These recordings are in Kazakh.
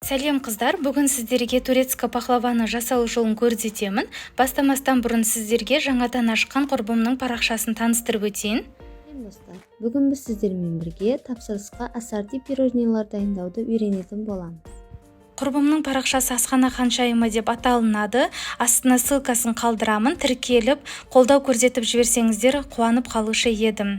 Сәлем қыздар, бүгін сіздерге турецкі пахлаваны жасау жолын көрсетемін. Бастамастан бұрын сіздерге жаңадан ашқан құрбымның парақшасын таныстырып өтейін. Достар, бүгін біз сіздермен бірге тапсырысқа ассорти пирожнилар дайындауды үйренетін боламыз. Құрбымның парақшасы Асхана ханшайымы деп аталынады. Астына ссылкасын қалдырамын. Тіркеліп, қолдау көрсетіп жіберсеңіздер қуанып қалушы едім.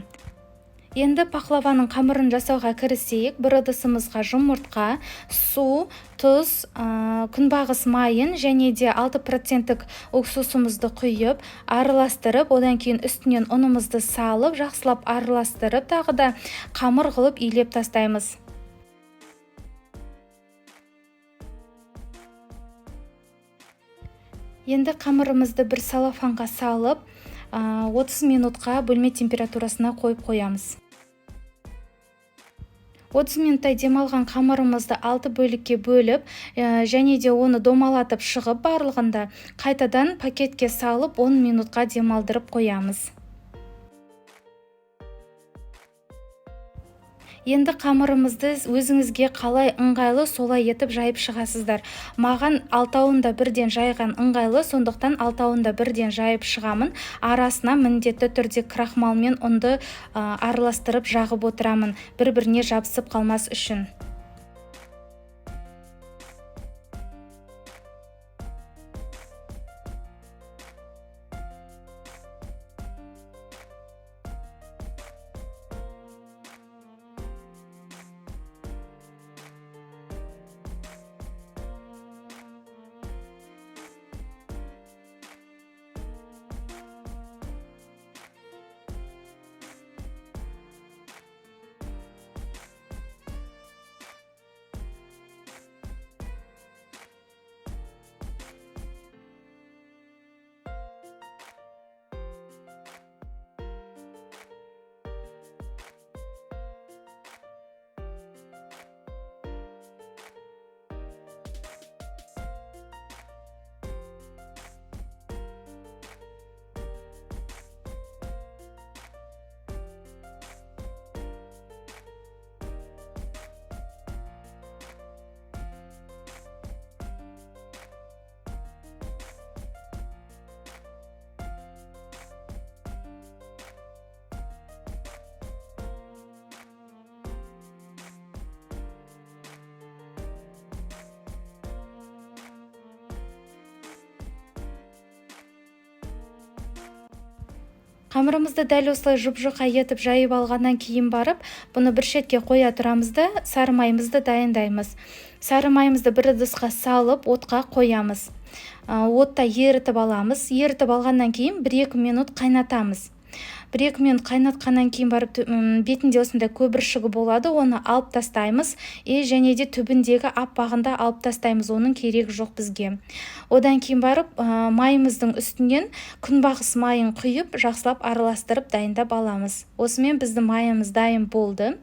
Енді пахлаваның қамырын жасауға кірісейік. Бір ыдысымызға жұмыртқа, су, тұз, күнбағыс майын және де 6% уксусымызды құйып, араластырып, одан кейін үстінен ұнымызды салып, жақсылап араластырып, тағы да қамыр қылып илеп тастаймыз. Енді қамырымызды бір салафанға салып, 30 минутқа бөлме температурасына қойып қоямыз. 30 минуттай демалған қамырымызды 6 бөлікке бөліп, және де оны домалатып шығып барлығында қайтадан пакетке салып 10 минутқа демалдырып қоямыз. Енді қамырымызды өзіңізге қалай ыңғайлы солай етіп жайып шығасыздар. Маған 6-ында бірден жайған ыңғайлы, сондықтан 6-ында бірден жайып шығамын. Арасына міндетті түрде крахмал мен ұнды араластырып жағып отырамын, бір-біріне жабысып қалмас үшін. Қамырымызды дәл осылай жұп-жұқа етіп жайып алғаннан кейін барып, бұны бір шетке қоя тұрамыз да сары майымызды дайындаймыз. Сары майымызды бір ыдысқа салып, отқа қоямыз. Отта ерітіп аламыз. Ерітіп алғаннан кейін 1-2 минут қайнатамыз. 1-2 минут қайнатқаннан кейін барып бетінде осындай көбіршігі болады, оны алып тастаймыз. Және де түбіндегі аппағында алып тастаймыз, оның керегі жоқ бізге. Одан кейін барып майымыздың үстінен күнбағыс майын құйып, жақсылап араластырып дайындап аламыз. Осымен біздің майымыз дайын болды.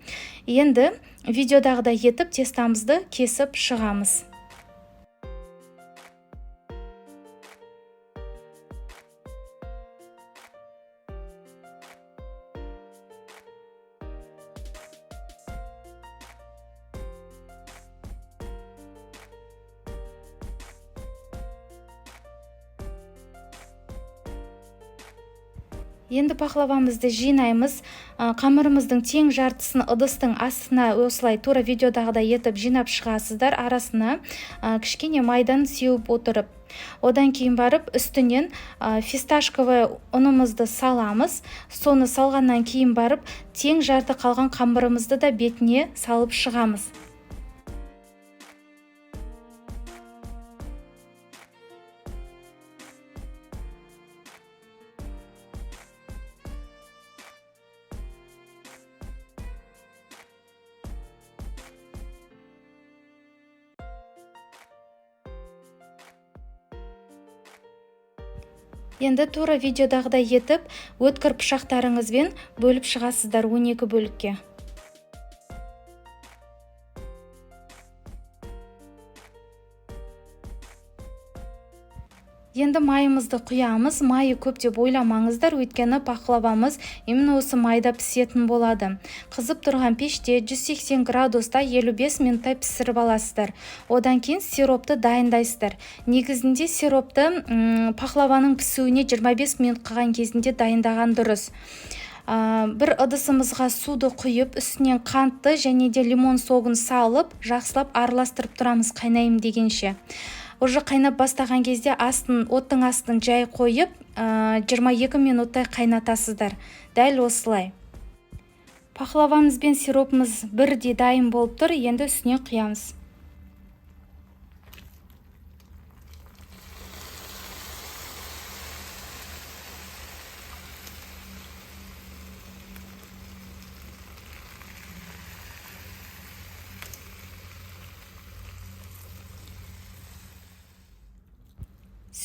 Енді видеодағыдай етіп тестамызды кесіп шығамыз. Енді пахлавамызды жинаймыз. Қамырымыздың тең жартысын ыдыстың астына осылай тура видеодағыдай етіп жинап шығасыздар, арасына кішкене майдан сеуіп отырып. Одан кейін барып үстінен фисташковый ұнымызды саламыз. Соны салғаннан кейін барып тең жарты қалған қамырымызды да бетіне салып шығамыз. Енді тура видеодағыдай етіп, өткір пышақтарыңызбен бөліп шығасыздар 12 бөлікке. Енді майымызды құямыз. Майы көп деп ойламаңыздар, өйткені пахлавамыз именно осы майда пісетін болады. Қызып тұрған пеште 180 градуста 55 минуттай пісіріп аласыздар. Одан кейін сиропты дайындайсыздар. Негізінде сиропты пахлаваның пісуіне 25 минут қалған кезінде дайындаған дұрыс. Бір ыдысымызға суды құйып, үстінен қантты және де лимон согын салып, жақсылап араластырып тұрамыз қайнайым дегенше. Уже қайнап бастаған кезде оттың астын жай қойып, 22 минуттай қайнатасыздар. Дәл осылай. Пахлавамыз бен сиропымыз бірдей дайын болып тұр, енді үстіне құямыз.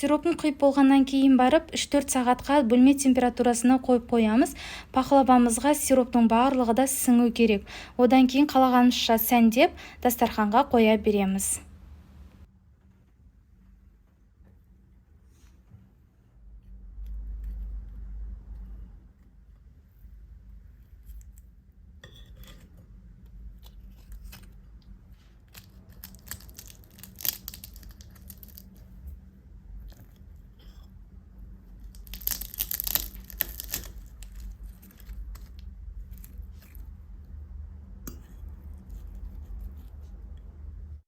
Сиропын құйып болғаннан кейін барып 3-4 сағатқа бөлме температурасына қойып қоямыз. Пахлавамызға сироптың барлығы да сіңу керек. Одан кейін қалағанымызша сәндеп дастарханға қоя береміз.